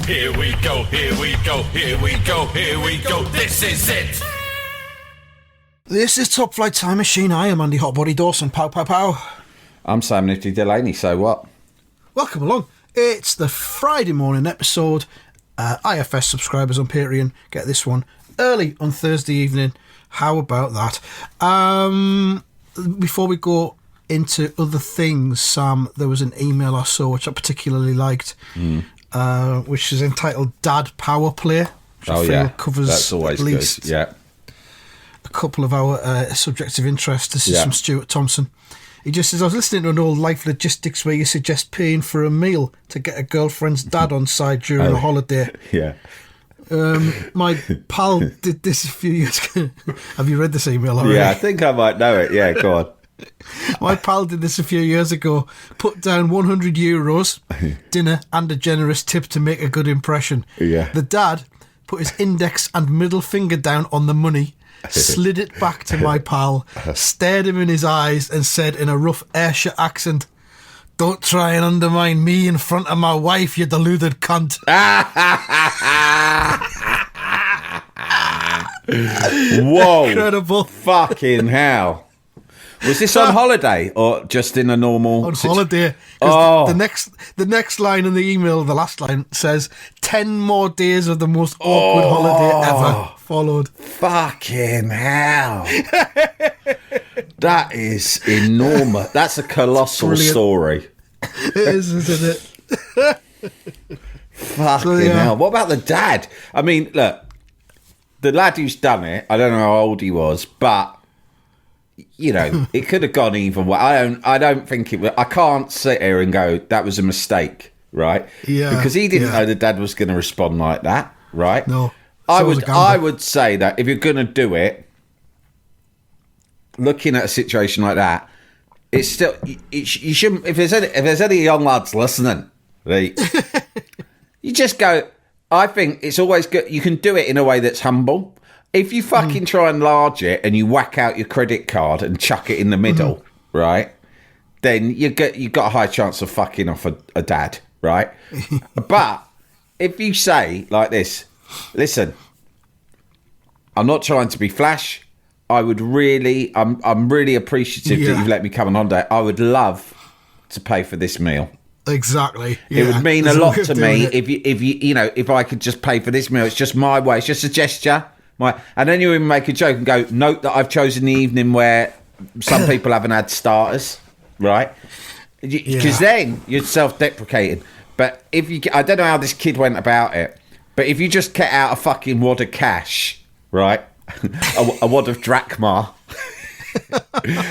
Here we go, here we go, here we go, here we go, this is it! This is Top Flight Time Machine. I am Andy Hotbody Dawson. Pow, pow, pow. I'm Sam Nifty Delaney, so what? Welcome along. It's the Friday morning episode. IFS subscribers on Patreon get this one early on Thursday evening. How about that? Before we go into other things, Sam, there was an email I saw which I particularly liked, which is entitled Dad Power Play, which I feel covers that's always at least good. Yeah. a couple of our subjects of interest. This is from Stuart Thompson. He just says, I was listening to an old Life Logistics where you suggest paying for a meal to get a girlfriend's dad on side during a holiday. Yeah. My pal did this a few years ago. Have you read this email already? Yeah, I think I might know it. Yeah, go on. My pal did this a few years ago. Put down €100, dinner and a generous tip to make a good impression. Yeah. The dad put his index and middle finger down on the money, slid it back to my pal, stared him in his eyes and said in a rough Ayrshire accent, "Don't try and undermine me in front of my wife, you deluded cunt." Whoa. Incredible. Fucking hell. Was this on holiday or just in a normal... On holiday. Oh. The next line in the email, the last line, says 10 more days of the most awkward holiday ever followed. Fucking hell. That is enormous. That's a colossal story. It is, isn't it? Fucking hell. What about the dad? I mean, look, the lad who's done it, I don't know how old he was, but, you know, it could have gone either way. I don't think it was. I can't sit here and go, that was a mistake, right? Yeah. Because he didn't know the dad was going to respond like that, right? No. I would say that if you're going to do it, looking at a situation like that, it's still you shouldn't. If there's any young lads listening, right, you just go. I think it's always good. You can do it in a way that's humble. If you fucking try and enlarge it and you whack out your credit card and chuck it in the middle, right, then you've got a high chance of fucking off a dad, right? But if you say like this, listen, I'm not trying to be flash. I'm really appreciative that you've let me come on holiday. I would love to pay for this meal. Exactly. Yeah. It would mean a lot to me if I could just pay for this meal. It's just my way. It's just a gesture. And then you even make a joke and go, note that I've chosen the evening where some people haven't had starters, right? Because then you're self-deprecating. But I don't know how this kid went about it, but if you just get out a fucking wad of cash, right? a wad of drachma.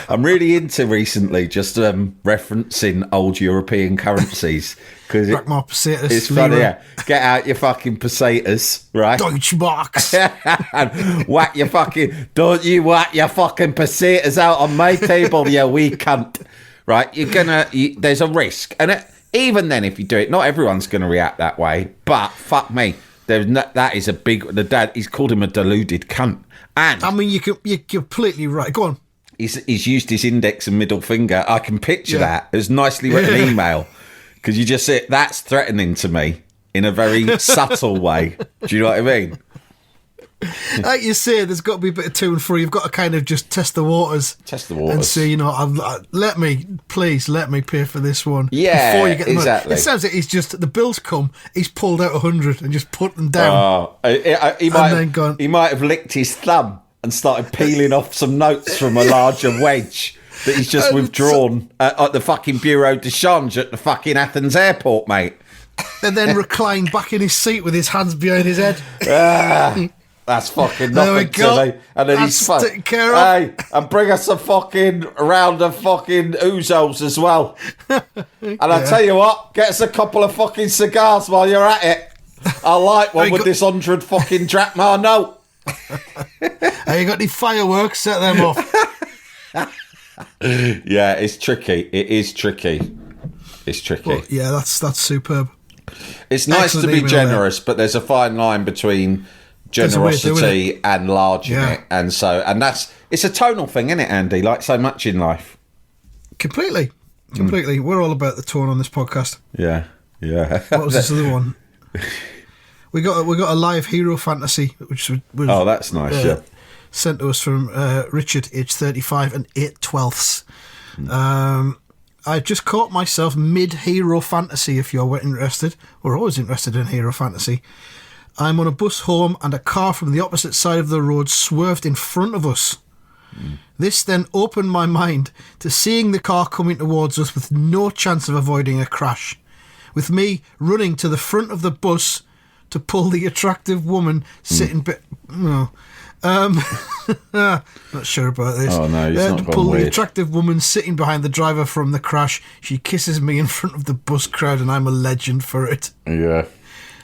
I'm really into recently just referencing old European currencies because drachma, pesetas, it's funny. Yeah. Get out your fucking pesetas, right? Deutschmarks. And whack your fucking pesetas out on my table, you wee cunt. Right? There's a risk, and even then, if you do it, not everyone's going to react that way. But fuck me. That is a big... The dad, he's called him a deluded cunt. And I mean, you're completely right. Go on. He's used his index and middle finger. I can picture that. It was nicely written email. Because you just say, that's threatening to me in a very subtle way. Do you know what I mean? Like you say, there's got to be a bit of to and fro. You've got to kind of just test the waters. And say, please let me pay for this one. Yeah, before you get the exactly. Money. It sounds like he's just, the bills come, he's pulled out 100 and just put them down. He might have licked his thumb and started peeling off some notes from a larger wedge that he's just withdrawn at the fucking Bureau de Change at the fucking Athens airport, mate. And then reclined back in his seat with his hands behind his head. That's fucking nothing to me. And then he's taken care of. Hey, and bring us a fucking round of fucking oozos as well. And I tell you what, get us a couple of fucking cigars while you're at it. I like one with this 100 fucking drachma note. Have you got any fireworks? Set them off. Yeah, it's tricky. It is tricky. It's tricky. Well, yeah, that's superb. It's nice to be generous, but there's a fine line between generosity and larging it, and it's a tonal thing, isn't it, Andy? Like so much in life. Completely. We're all about the tone on this podcast. Yeah. What was this other one? We got a live hero fantasy, which was that's nice. Yeah. Sent to us from Richard, age 35 and 8/12. I just caught myself mid-hero fantasy, if you're interested. We're always interested in hero fantasy. I'm on a bus home and a car from the opposite side of the road swerved in front of us. This then opened my mind to seeing the car coming towards us with no chance of avoiding a crash, with me running to the front of the bus to pull the attractive woman sitting... not sure about this. Oh no, it's not to gone pull weird. the attractive woman sitting behind the driver from the crash. She kisses me in front of the bus crowd, and I'm a legend for it. Yeah,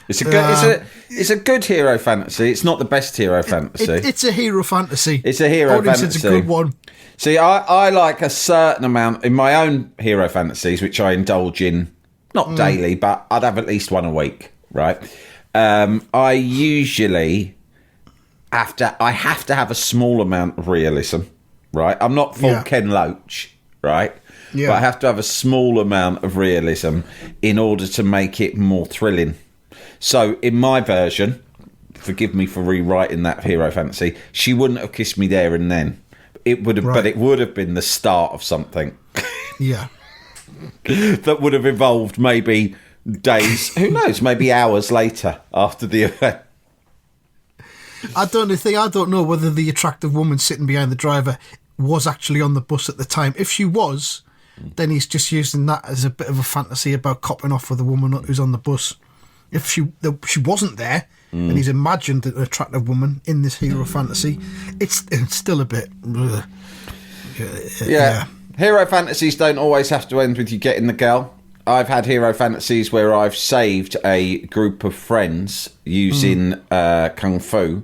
it's a good. It's a good hero fantasy. It's not the best hero fantasy. It's a hero fantasy. It's a hero fantasy. It's a good one. See, I like a certain amount in my own hero fantasies, which I indulge in, not daily, but I'd have at least one a week, right? I usually have to have a small amount of realism, right? I'm not full Ken Loach, right? Yeah. But I have to have a small amount of realism in order to make it more thrilling. So in my version, forgive me for rewriting that hero fantasy, she wouldn't have kissed me there and then. It would have, but it would have been the start of something. Yeah. That would have evolved maybe days, who knows, maybe hours later after the event. I don't know whether the attractive woman sitting behind the driver was actually on the bus at the time. If she was, then he's just using that as a bit of a fantasy about copping off with a woman who's on the bus. If she wasn't there, and he's imagined an attractive woman in this hero fantasy, it's still a bit... Yeah. Hero fantasies don't always have to end with you getting the girl. I've had hero fantasies where I've saved a group of friends using kung fu,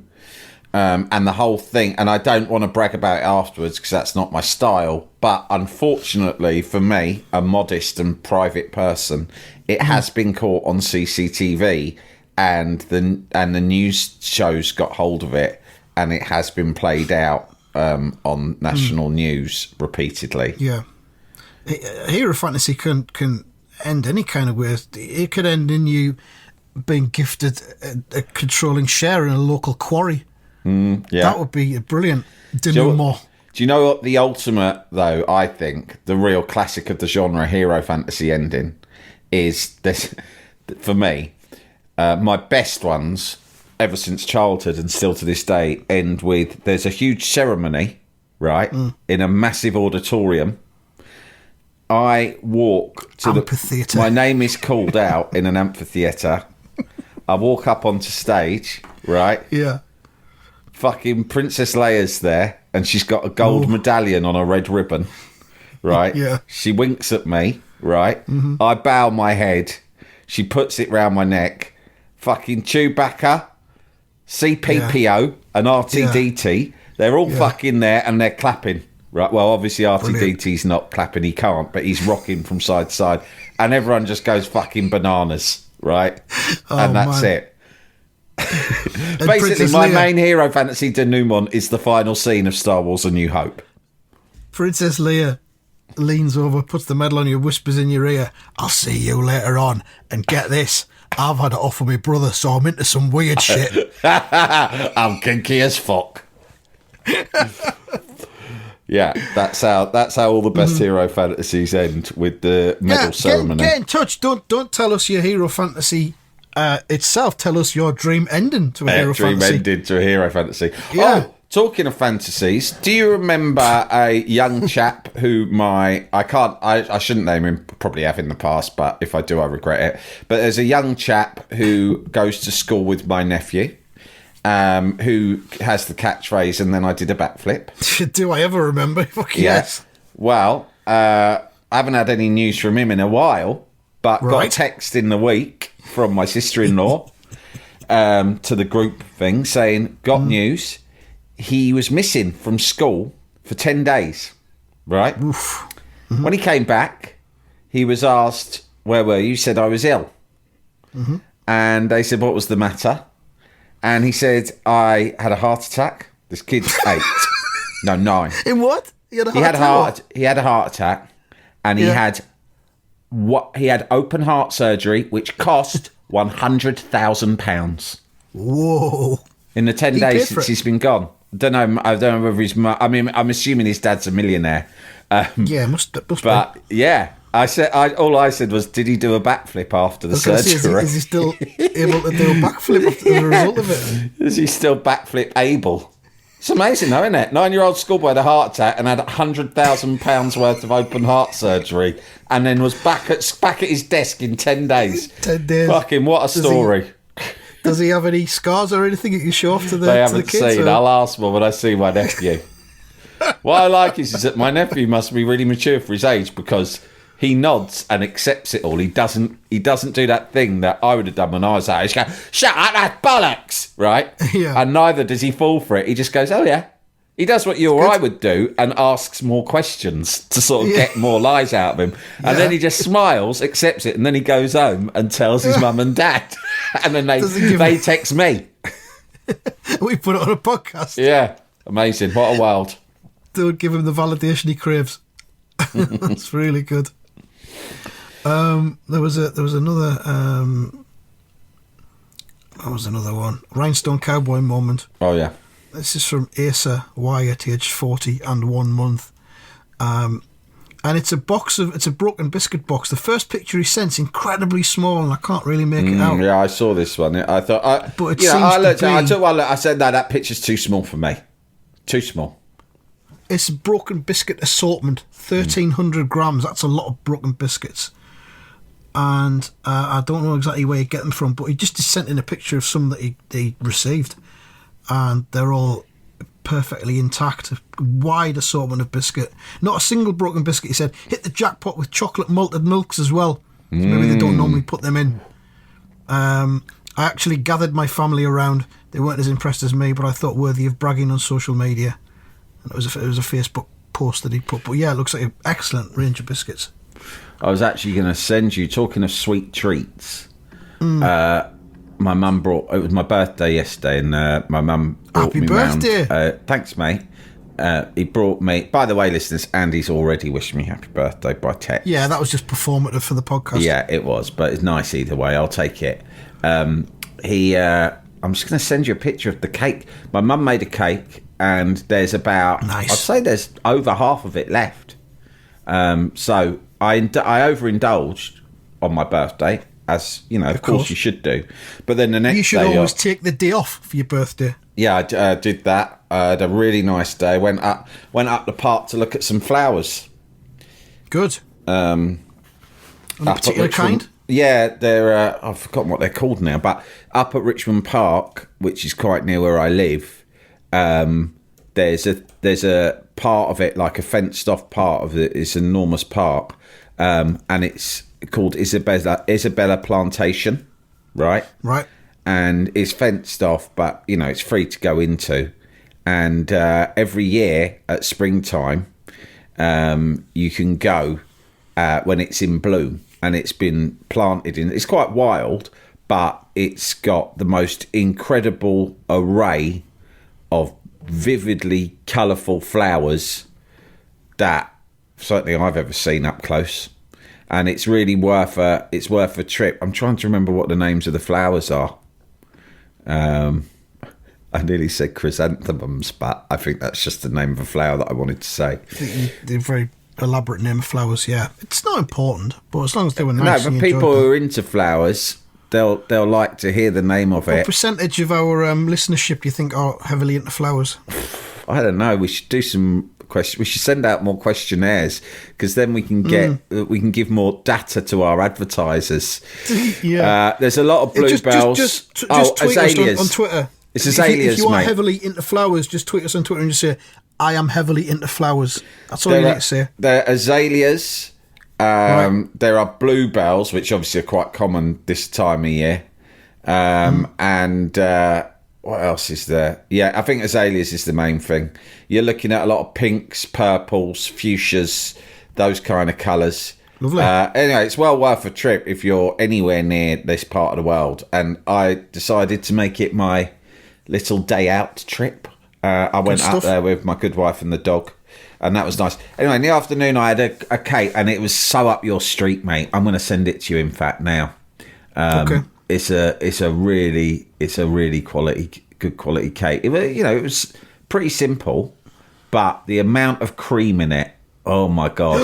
and the whole thing. And I don't want to brag about it afterwards because that's not my style. But unfortunately for me, a modest and private person, it has been caught on CCTV, and the news shows got hold of it, and it has been played out on national news repeatedly. Yeah, a hero fantasy can end any kind of way. It could end in you being gifted a controlling share in a local quarry. Yeah, that would be brilliant. Denouement. Do you know what the ultimate, though? I think the real classic of the genre, hero fantasy ending, is this. For me, my best ones ever since childhood and still to this day end with there's a huge ceremony, right, in a massive auditorium. I walk to amphitheatre. My name is called out in an amphitheatre. I walk up onto stage, right? Yeah. Fucking Princess Leia's there, and she's got a gold medallion on a red ribbon, right? Yeah. She winks at me, right? I bow my head. She puts it round my neck. Fucking Chewbacca, C-3PO, and R2-D2, they're all fucking there, and they're clapping. Right, well, obviously R2-D2's not clapping, he can't, but he's rocking from side to side, and everyone just goes fucking bananas, right? And that's it. Basically, my main hero fantasy denouement is the final scene of Star Wars A New Hope. Princess Leia leans over, puts the medal on you, whispers in your ear, "I'll see you later on, and get this, I've had it off with my brother, so I'm into some weird shit." I'm kinky as fuck. Yeah, that's how all the best hero fantasies end, with the medal ceremony. Get in touch. Don't tell us your hero fantasy itself. Tell us your dream ending to a hero fantasy. Dream ending to a hero fantasy. Yeah. Oh, talking of fantasies, do you remember a young chap who I shouldn't name him, probably have in the past, but if I do, I regret it. But there's a young chap who goes to school with my nephew, who has the catchphrase, "and then I did a backflip." Do I ever remember? Yes. Well, I haven't had any news from him in a while, but got a text in the week from my sister-in-law to the group thing saying, "Got news. He was missing from school for 10 days." Right? When he came back, he was asked, "Where were you?" He said, "I was ill." And they said, "What was the matter?" And he said, "I had a heart attack." This kid's 8. No, 9. In what? He had a heart attack, and he had open heart surgery, which cost £100,000 Whoa. in the 10 He days paid for since it? he's been gone. I don't know whether he's. I mean, I'm assuming his dad's a millionaire. Yeah, must be. But yeah, all I said was, did he do a backflip after the I was gonna say, surgery? is he still able to do a backflip as a result of it? Is he still backflip able? It's amazing, though, isn't it? 9-year-old schoolboy had a heart attack and had £100,000 worth of open heart surgery, and then was back at his desk in 10 days. 10 days. Fucking what a story! Does he have any scars or anything you can show off to the? They to the haven't kids, seen. or? I'll ask them when I see my nephew. What I like is that my nephew must be really mature for his age, because he nods and accepts it all. He doesn't do that thing that I would have done when I was that age. Go, shut up, that's bollocks, right? Yeah. And neither does he fall for it. He just goes, oh yeah. He does what you or I would do and asks more questions to sort of get more lies out of him. And then he just smiles, accepts it, and then he goes home and tells his mum and dad. And then they text me. We put it on a podcast. Yeah. Amazing. What a world. Don't give him the validation he craves. That's really good. There was another. What was another one? Rhinestone Cowboy moment. Oh yeah. This is from Asa Wyatt, aged 40 and 1 month. And it's a broken biscuit box. The first picture he sent's incredibly small, and I can't really make it out. Yeah, I saw this one. I thought, But it you know, seems I looked. to be- I took one look. I said, no, that picture's too small for me. Too small. It's broken biscuit assortment, 1,300 grams. That's a lot of broken biscuits. And I don't know exactly where you get them from, but he just sent in a picture of some that he received. And they're all perfectly intact. A wide assortment of biscuit. Not a single broken biscuit. He said, hit the jackpot with chocolate malted milks as well. So maybe they don't normally put them in. I actually gathered my family around. They weren't as impressed as me, but I thought worthy of bragging on social media. And it was a Facebook post that he put. But yeah, it looks like an excellent range of biscuits. I was actually going to send you, talking of sweet treats, my mum brought, it was my birthday yesterday, and my mum brought Happy me birthday. round. Thanks, mate. He brought me, by the way, listeners, Andy's already wished me happy birthday by text. Yeah, that was just performative for the podcast. Yeah, it was, but it's nice either way. I'll take it. I'm just going to send you a picture of the cake. My mum made a cake, and there's about, Nice. I'd say there's over half of it left. So I overindulged on my birthday, as you know, of course you should do. But then the next day, You should always take the day off for your birthday. yeah, I did that. I had a really nice day. Went up the park to look at some flowers. Good. Any Up at particular Richmond- kind? Yeah, they're I've forgotten what they're called now, but up at Richmond Park, which is quite near where I live, there's a part of it, like a fenced off part of it. It's an enormous park, and it's called Isabella Plantation, right? Right. And it's fenced off, but you know it's free to go into. And every year at springtime, you can go when it's in bloom, and it's been planted in. It's quite wild, but it's got the most incredible array of vividly colourful flowers that certainly I've ever seen up close. And it's really worth a trip. I'm trying to remember what the names of the flowers are. I nearly said chrysanthemums, but I think that's just the name of a flower that I wanted to say. They're very elaborate name of flowers, yeah. It's not important, but as long as they were nice. No, and but you people enjoyed who them. are into flowers, they'll like to hear the name of What it. percentage of our listenership do you think are heavily into flowers? I don't know. We should do some questions. We should send out more questionnaires, because then we can get we can give more data to our advertisers. Yeah. There's a lot of bluebells. Just tweet us azaleas on Twitter. It's If azaleas, you are mate. heavily into flowers, just tweet us on Twitter and just say, I am heavily into flowers. That's all you need to say. There are azaleas. Right. There are bluebells, which obviously are quite common this time of year. And what else is there? Yeah, I think azaleas is the main thing. You're looking at a lot of pinks, purples, fuchsias, those kind of colours. Lovely. Anyway, it's well worth a trip if you're anywhere near this part of the world. And I decided to make it my little day out trip. I went up there with my good wife and the dog, and that was nice. Anyway, in the afternoon I had a cake, and it was so up your street, mate. I'm going to send it to you, in fact, now. Okay. it's a really good quality cake. It was pretty simple, but the amount of cream in it. Oh my god!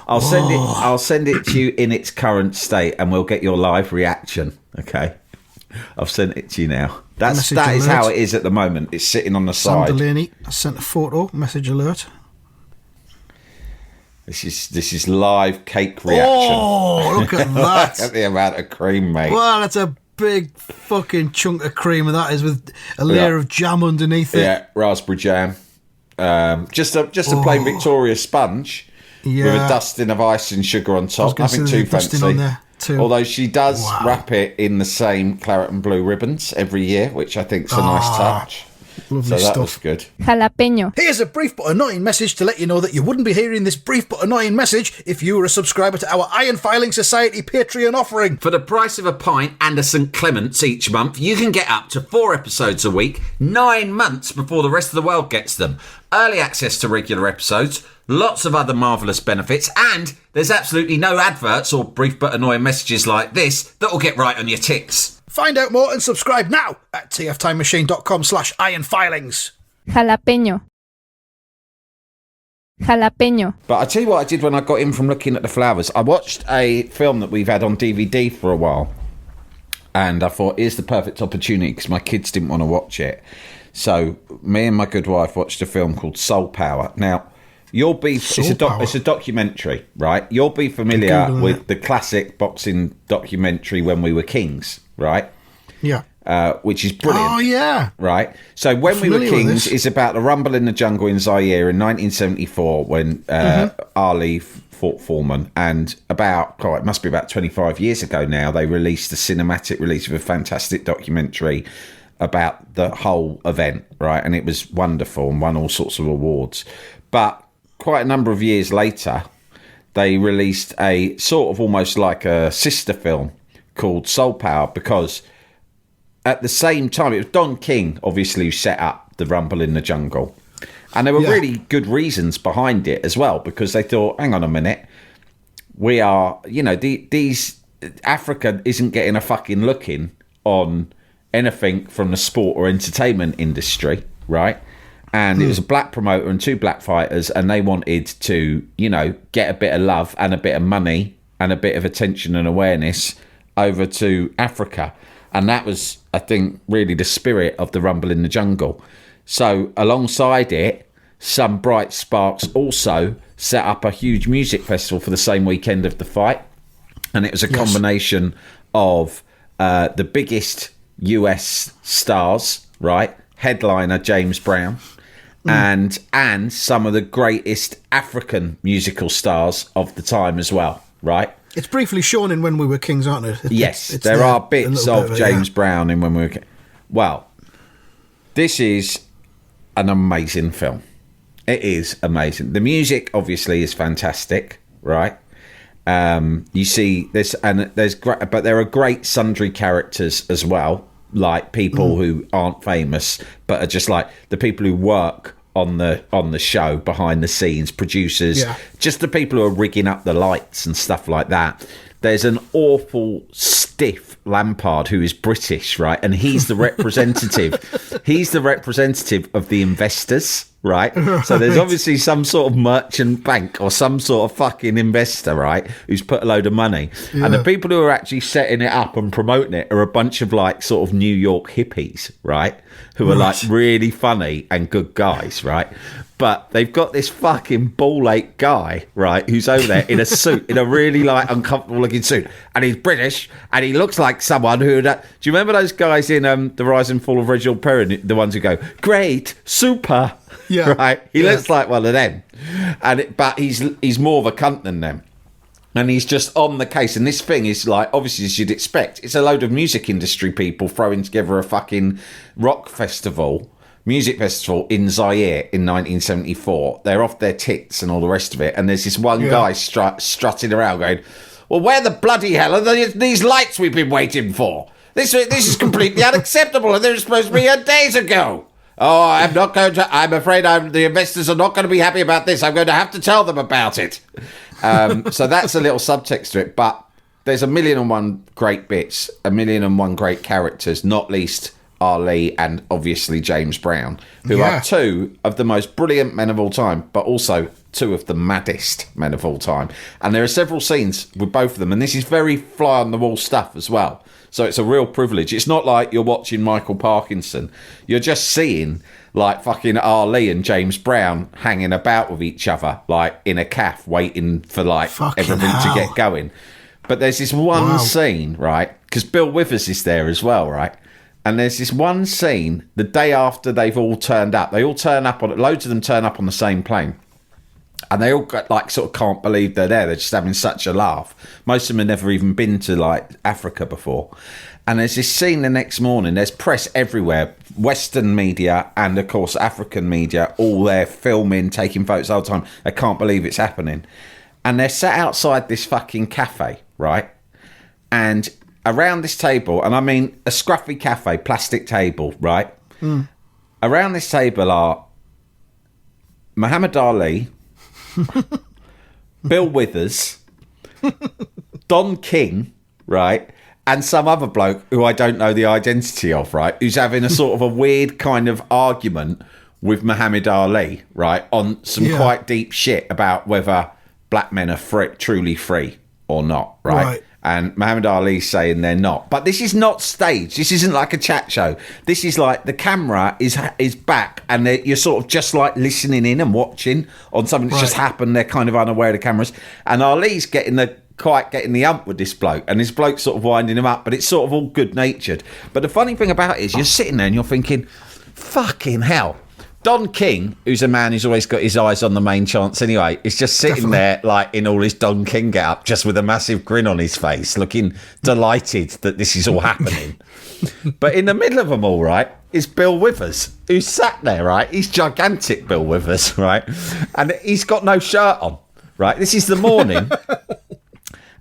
I'll send it to you in its current state, and we'll get your live reaction. Okay, I've sent it to you now. That is how it is at the moment. It's sitting on the side. Sam Delaney, I sent a photo. Message alert. This is live cake reaction. Oh, look at that! Look at the amount of cream, mate. Wow, that's a big fucking chunk of cream, and that is with a layer of jam underneath it. Yeah, raspberry jam. Just a plain Victoria sponge with a dusting of ice and sugar on top. Nothing too fancy. On there too. Although she does wrap it in the same claret and blue ribbons every year, which I think is a nice touch. Lovely so that stuff. was good. Jalapeño. Here's a brief but annoying message to let you know that you wouldn't be hearing this brief but annoying message if you were a subscriber to our Iron Filing Society Patreon offering. For the price of a pint and a St Clement's each month, you can get up to 4 episodes a week, 9 months before the rest of the world gets them. Early access to regular episodes, lots of other marvellous benefits, and there's absolutely no adverts or brief but annoying messages like this that will get right on your tits. Find out more and subscribe now at tftimemachine.com/ironfilings. Jalapeño. Jalapeño. But I tell you what I did when I got in from looking at the flowers. I watched a film that we've had on DVD for a while, and I thought, here's the perfect opportunity because my kids didn't want to watch it. So me and my good wife watched a film called Soul Power. Now, it's a documentary, right? You'll be familiar with the classic boxing documentary When We Were Kings, right? Yeah. Which is brilliant. Oh, yeah. Right? So When We Were Kings is about the rumble in the jungle in Zaire in 1974 when Ali fought Foreman. And it must be about 25 years ago now, they released a cinematic release of a fantastic documentary about the whole event, right? And it was wonderful and won all sorts of awards. But quite a number of years later, they released a sort of almost like a sister film called Soul Power, because at the same time, it was Don King, obviously, who set up the Rumble in the Jungle. And there were really good reasons behind it as well, because they thought, hang on a minute, we are, Africa isn't getting a fucking look in on anything from the sport or entertainment industry, right? And it was a black promoter and 2 black fighters, and they wanted to, get a bit of love and a bit of money and a bit of attention and awareness over to Africa. And that was, I think, really the spirit of the Rumble in the Jungle. So alongside it, some bright sparks also set up a huge music festival for the same weekend of the fight. And it was a combination of the biggest US stars, right? Headliner James Brown, and some of the greatest African musical stars of the time as well, right? It's briefly shown in When We Were Kings, aren't it? Yes, there are bits of James Brown in When We Were Kings. Well, this is an amazing film. It is amazing. The music, obviously, is fantastic, right? You see this, and but there are great sundry characters as well, like people who aren't famous, but are just like the people who work on the show behind the scenes, producers, just the people who are rigging up the lights and stuff like that. There's an awful stiff Lampard who is British, right? And he's the representative. He's the representative of the investors, right? So there's obviously some sort of merchant bank or some sort of fucking investor, right, who's put a load of money. And the people who are actually setting it up and promoting it are a bunch of like sort of New York hippies, right? Who are like really funny and good guys, right? But they've got this fucking ball-ache guy, right, who's over there in a suit, in a really, like, uncomfortable-looking suit. And he's British, and he looks like someone who... do you remember those guys in The Rise and Fall of Reginald Perrin, the ones who go, great, super, right? He looks like one of them. But he's more of a cunt than them. And he's just on the case. And this thing is like, obviously, as you'd expect, it's a load of music industry people throwing together a fucking music festival in Zaire in 1974. They're off their tits and all the rest of it. And there's this one guy strutting around going, well, where the bloody hell are these lights we've been waiting for? This is completely unacceptable, and they were supposed to be here days ago. Oh, I'm afraid the investors are not going to be happy about this. I'm going to have to tell them about it. So that's a little subtext to it. But there's a million and one great bits, a million and one great characters, not least Ali and obviously James Brown, who are two of the most brilliant men of all time, but also two of the maddest men of all time. And there are several scenes with both of them, and this is very fly on the wall stuff as well. So it's a real privilege. It's not like you're watching Michael Parkinson. You're just seeing like fucking Ali and James Brown hanging about with each other, like in a cafe, waiting for like fucking everything hell. to get going. But there's this one scene, right? Because Bill Withers is there as well, right? And there's this one scene the day after they've all turned up. They all turn up on, loads of them turn up on the same plane. And they all got, like, sort of can't believe they're there. They're just having such a laugh. Most of them have never even been to, like, Africa before. And there's this scene the next morning. There's press everywhere. Western media and, of course, African media, all there filming, taking photos all the time. They can't believe it's happening. And they're sat outside this fucking cafe, right? And around this table, and I mean a scruffy cafe, plastic table, right? Around this table are Muhammad Ali, Bill Withers, Don King, right? And some other bloke who I don't know the identity of, right? Who's having a sort of a weird kind of argument with Muhammad Ali, right? On some quite deep shit about whether black men are truly free or not, right? And Muhammad Ali's saying they're not. But this is not staged. This isn't like a chat show. This is like the camera is back and you're sort of just like listening in and watching on something that's just happened. They're kind of unaware of the cameras. And Ali's getting the ump with this bloke. And this bloke's sort of winding him up. But it's sort of all good-natured. But the funny thing about it is you're sitting there and you're thinking, fucking hell. Don King, who's a man who's always got his eyes on the main chance anyway, is just sitting there like in all his Don King get-up, just with a massive grin on his face, looking delighted that this is all happening. But in the middle of them all, right, is Bill Withers, who's sat there, right? He's gigantic, Bill Withers, right? And he's got no shirt on, right? This is the morning.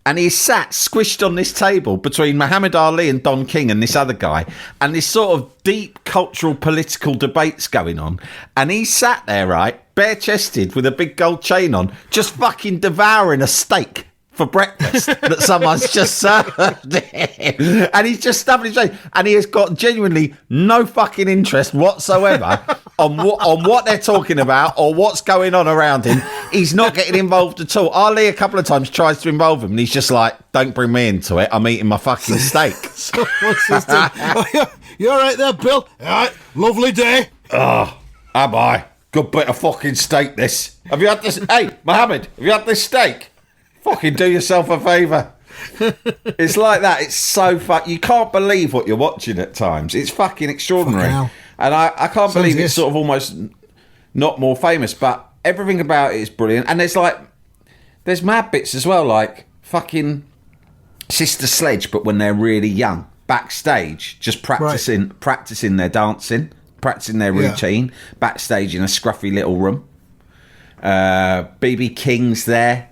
And he's sat squished on this table between Muhammad Ali and Don King and this other guy. And this sort of deep cultural political debate's going on. And he sat there, right, bare-chested with a big gold chain on, just fucking devouring a steak for breakfast that someone's just served him. And he's just stuffing his face. And he has got genuinely no fucking interest whatsoever on what they're talking about or what's going on around him. He's not getting involved at all. Ali a couple of times tries to involve him and he's just like, don't bring me into it. I'm eating my fucking steak. So what's this thing? You all right there, Bill? All right, lovely day. Oh, am I? Good bit of fucking steak, this. Have you had this? Hey, Mohammed, have you had this steak? Fucking do yourself a favour. It's like that. It's so you can't believe what you're watching at times. It's fucking extraordinary. And I can't believe it's sort of almost not more famous, but everything about it is brilliant. And there's mad bits as well, like fucking Sister Sledge, but when they're really young, backstage, just practicing their dancing, practicing their routine, backstage in a scruffy little room. BB King's there.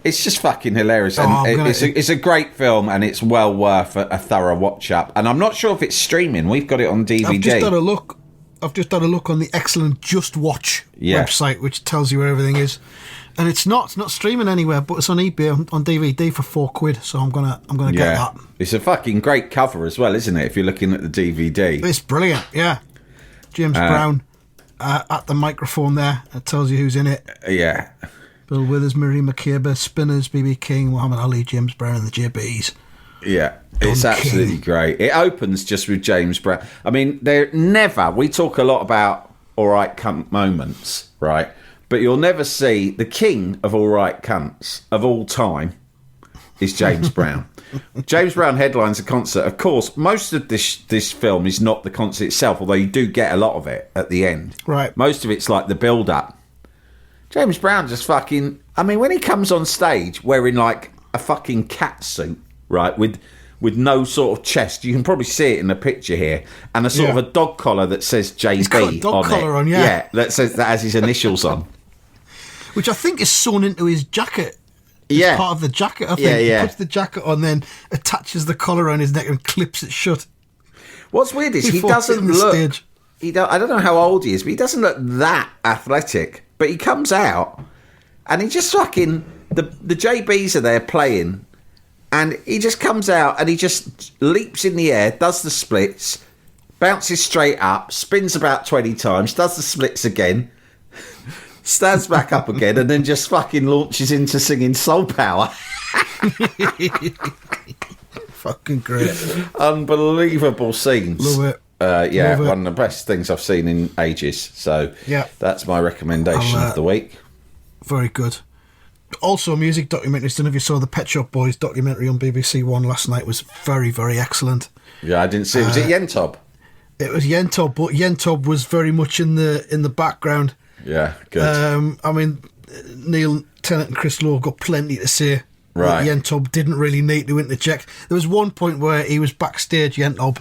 It's just fucking hilarious. And it's a great film and it's well worth a thorough watch up. And I'm not sure if it's streaming. We've got it on DVD. I've just had a look on the excellent Just Watch website, which tells you where everything is. And it's not streaming anywhere, but it's on eBay on DVD for £4. So I'm gonna get that. It's a fucking great cover as well, isn't it? If you're looking at the DVD, it's brilliant. Yeah, James Brown at the microphone there. It tells you who's in it. Yeah. Bill Withers, Miriam Makeba, Spinners, BB King, Muhammad Ali, James Brown, and the JBs. Yeah, it's absolutely great. It opens just with James Brown. I mean, we talk a lot about all right cunt moments, right? But you'll never see the king of all right cunts of all time is James Brown. James Brown headlines a concert. Of course, most of this film is not the concert itself, although you do get a lot of it at the end. Right. Most of it's like the build-up. James Brown just fucking... I mean, when he comes on stage wearing, like, a fucking cat suit, right, with no sort of chest, you can probably see it in the picture here, and a sort of a dog collar that says JB He's got a dog collar on, Yeah, that has his initials on. Which I think is sewn into his jacket. Yeah. It's part of the jacket, I think. He puts the jacket on, then attaches the collar around his neck and clips it shut. What's weird is he doesn't look... I don't know how old he is, but he doesn't look that athletic. But he comes out and he just fucking... The JBs are there playing And he just comes out and he just leaps in the air, does the splits, bounces straight up, spins about 20 times, does the splits again, stands back up again, and then just fucking launches into singing Soul Power. Fucking great. Unbelievable scenes. Love it. Yeah, Love it. one of the best things I've seen in ages. So Yeah. that's my recommendation of the week. Very good. Also, music documentaries. Don't know if you saw the Pet Shop Boys documentary on BBC One last night. Was very, very excellent. Yeah, I didn't see. Was it Yentob? It was Yentob, but Yentob was very much in the background. Yeah, good. I mean, Neil Tennant and Chris Lowe got plenty to say. Right. Yentob didn't really need to interject. There was one point where he was backstage, Yentob,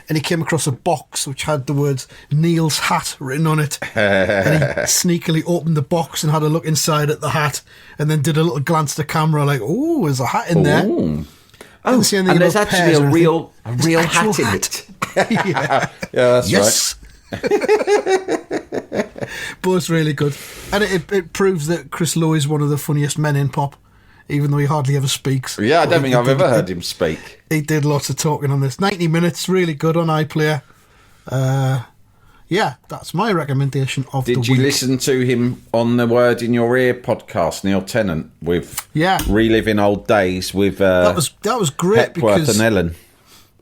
and he came across a box which had the words Neil's hat written on it. And he sneakily opened the box and had a look inside at the hat, and then did a little glance to camera like, "Oh, there's a hat in there." Ooh. Didn't see anything And there's about actually pears a or real anything. hat in it. Yeah. Yeah, that's Yes. But it's really good. And it proves that Chris Lowe is one of the funniest men in pop, even though he hardly ever speaks. right. Yeah, I But don't he think I've did- ever heard him speak. He did lots of talking on this. 90 minutes, really good on iPlayer. Yeah, that's my recommendation of the Did week. you listen to him on the Word in Your Ear podcast, Neil Tennant, with reliving old days with That was great Hepworth because and Ellen?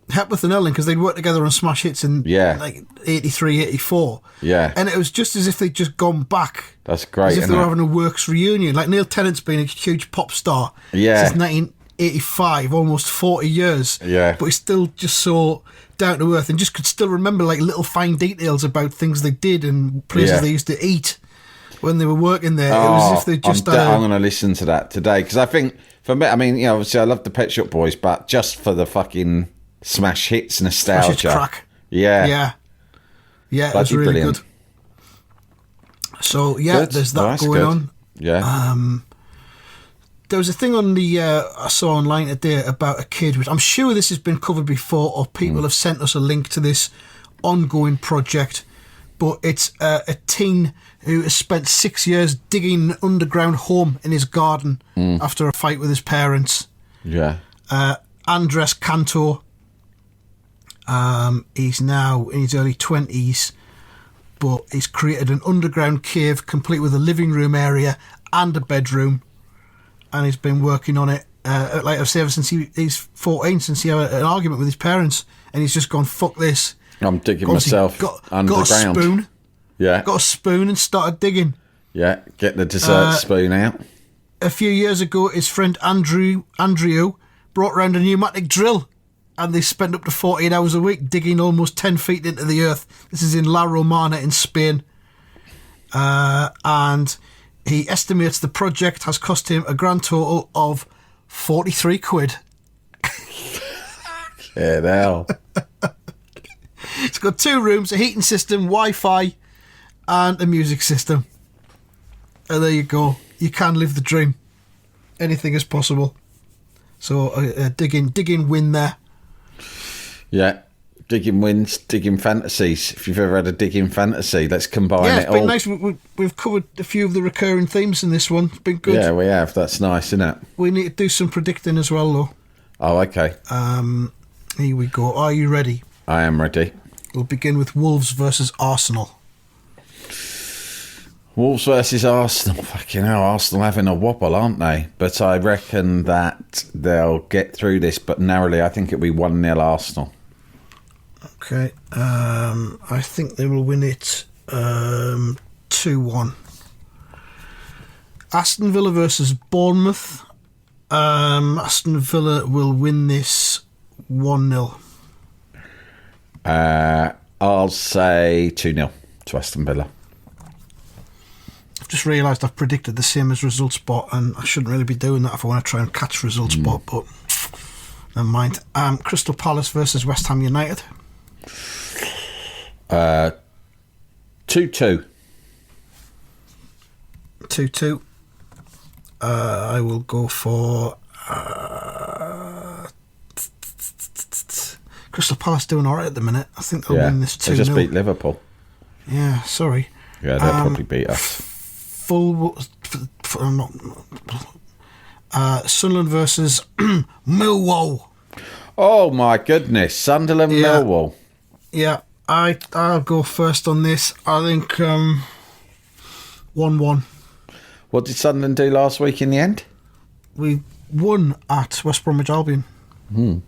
Hepworth and Ellen, because they'd worked together on smash hits in like 83, 84. Yeah. And it was just as if they'd just gone back. That's great, As if isn't they were it? having a works reunion. Like Neil Tennant's been a huge pop star since 1985, almost 40 years. Yeah. But he's still just so down to earth and just could still remember like little fine details about things they did and places they used to eat when they were working there. It was as if they just I'm going to listen to that today because I think for me, I mean, you know, obviously I love the Pet Shop Boys, but just for the fucking smash hits nostalgia, Smash Hits crack. yeah, it was really brilliant. good. So yeah, Good. there's that That's going good. on. Yeah, There was a thing on the I saw online today about a kid, which I'm sure this has been covered before, or people have sent us a link to this ongoing project. But it's a teen who has spent 6 years digging an underground home in his garden after a fight with his parents. yeah, Andres Cantor. He's now in his early 20s, but he's created an underground cave complete with a living room area and a bedroom. And he's been working on it, like I've said, ever since he's 14, since he had an argument with his parents. And he's just gone, fuck this. I'm digging Obviously myself underground. Got a spoon. Yeah, Got a spoon and started digging. yeah, get the dessert spoon out. A few years ago, his friend Andrew brought round a pneumatic drill. And they spent up to 48 hours a week digging almost 10 feet into the earth. This is in La Romana in Spain. And he estimates the project has cost him a grand total of 43 quid. Yeah, now. It's got 2 rooms, a heating system, Wi-Fi, and a music system. And there you go. You can live the dream. Anything is possible. So digging win there. Yeah, digging wins, digging fantasies. If you've ever had a digging fantasy, let's combine Yeah, it it's been all. nice. We've covered a few of the recurring themes in this one. It's been good. Yeah, we have. That's nice, isn't it? We need to do some predicting as well, though. Oh, okay. Here we go. Are you ready? I am ready. We'll begin with Wolves versus Arsenal. Wolves versus Arsenal. Fucking hell, Arsenal having a wobble, aren't they? But I reckon that they'll get through this, but narrowly. I think it'll be 1-0 Arsenal. Okay. I think they will win it 2-1. Aston Villa versus Bournemouth. Aston Villa will win this 1-0. I'll say 2-0 to Aston Villa. I've just realised I've predicted the same as result spot, and I shouldn't really be doing that if I want to try and catch result spot, but never mind. Crystal Palace versus West Ham United. 2-2. 2-2. I will go for Crystal Palace doing alright at the minute. I think they'll win this 2-0. They just beat Liverpool. Yeah, sorry. Yeah, they'll probably beat us. Sunderland versus Millwall. Oh my goodness, Sunderland Yeah. Millwall. Yeah, I'll go first on this. I think 1-1. What did Sunderland do last week in the end? We won at West Bromwich Albion. I'm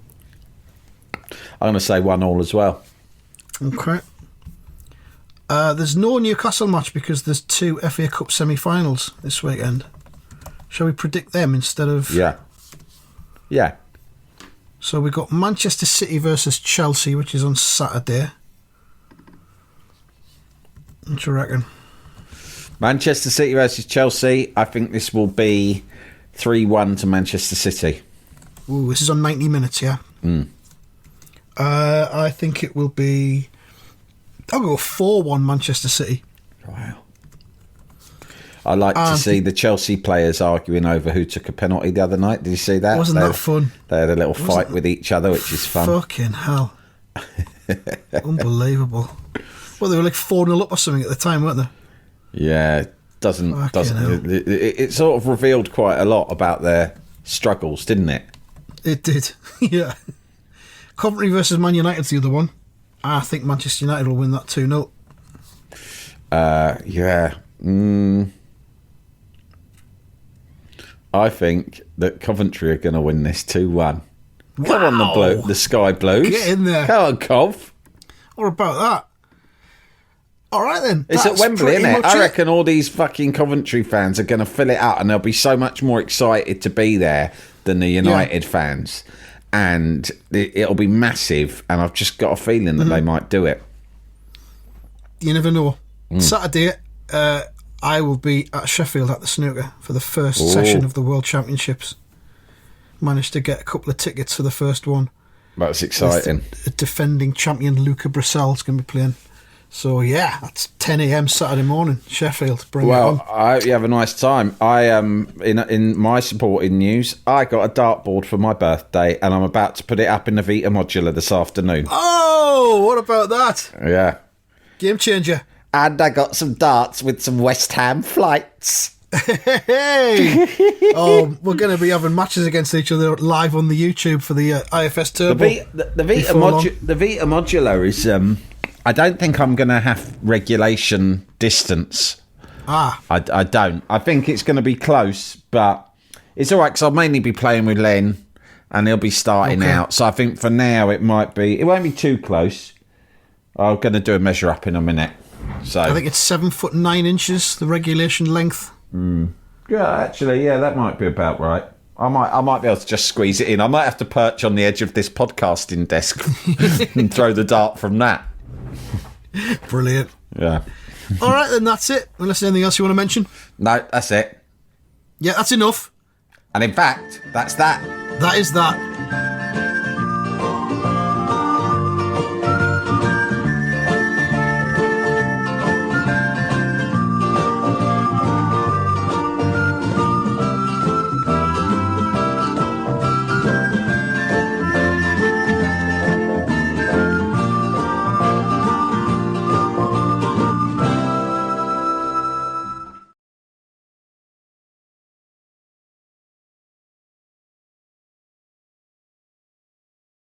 going to say 1-1 as well. Okay. There's no Newcastle match because there's 2 FA Cup semi-finals this weekend. Shall we predict them instead of... Yeah. So we got Manchester City versus Chelsea, which is on Saturday. What do you reckon? Manchester City versus Chelsea. I think this will be 3-1 to Manchester City. Ooh, this is on 90 minutes, yeah? I think it will be... I'll go 4-1 Manchester City. Wow. I like to see the Chelsea players arguing over who took a penalty the other night. Did you see that? Wasn't that fun? They had a little fight with each other, which is fun. Fucking hell. Unbelievable. Well, they were like 4-0 up or something at the time, weren't they? Yeah, Fucking hell. it sort of revealed quite a lot about their struggles, didn't it? It did, yeah. Coventry versus Man United's the other one. I think Manchester United will win that 2-0. Yeah. I think that Coventry are going to win this 2-1. Come on, the Sky Blues. Get in there. Come on, Cov. What about that? All right, then. It's at That's Wembley, pretty isn't it? much I reckon all these fucking Coventry fans are going to fill it out and they'll be so much more excited to be there than the United fans. And it'll be massive. And I've just got a feeling that they might do it. You never know. Saturday, I will be at Sheffield at the snooker for the first session of the World Championships. Managed to get a couple of tickets for the first one. That's exciting. Defending champion Luca Brassel's going to be playing. So yeah, that's 10 a.m. Saturday morning, Sheffield. Bring it on. I hope you have a nice time. I in my supporting news, I got a dartboard for my birthday and I'm about to put it up in the Vita Modular this afternoon. Oh, what about that? Yeah. Game changer. And I got some darts with some West Ham flights. Hey! Oh, we're going to be having matches against each other live on the YouTube for the IFS Turbo. The Vita Modular is... I don't think I'm going to have regulation distance. I don't. I think it's going to be close, but it's all right because I'll mainly be playing with Len and he'll be starting out. So I think for now it won't be too close. I'm going to do a measure up in a minute. So I think it's 7 foot 9 inches, the regulation length. Yeah, actually, that might be about right. I might be able to just squeeze it in. I might have to perch on the edge of this podcasting desk and throw the dart from that. Brilliant. Yeah. All right, then that's it. Unless there's anything else you want to mention? No, that's it. Yeah, that's enough. And in fact, that's that. That is that.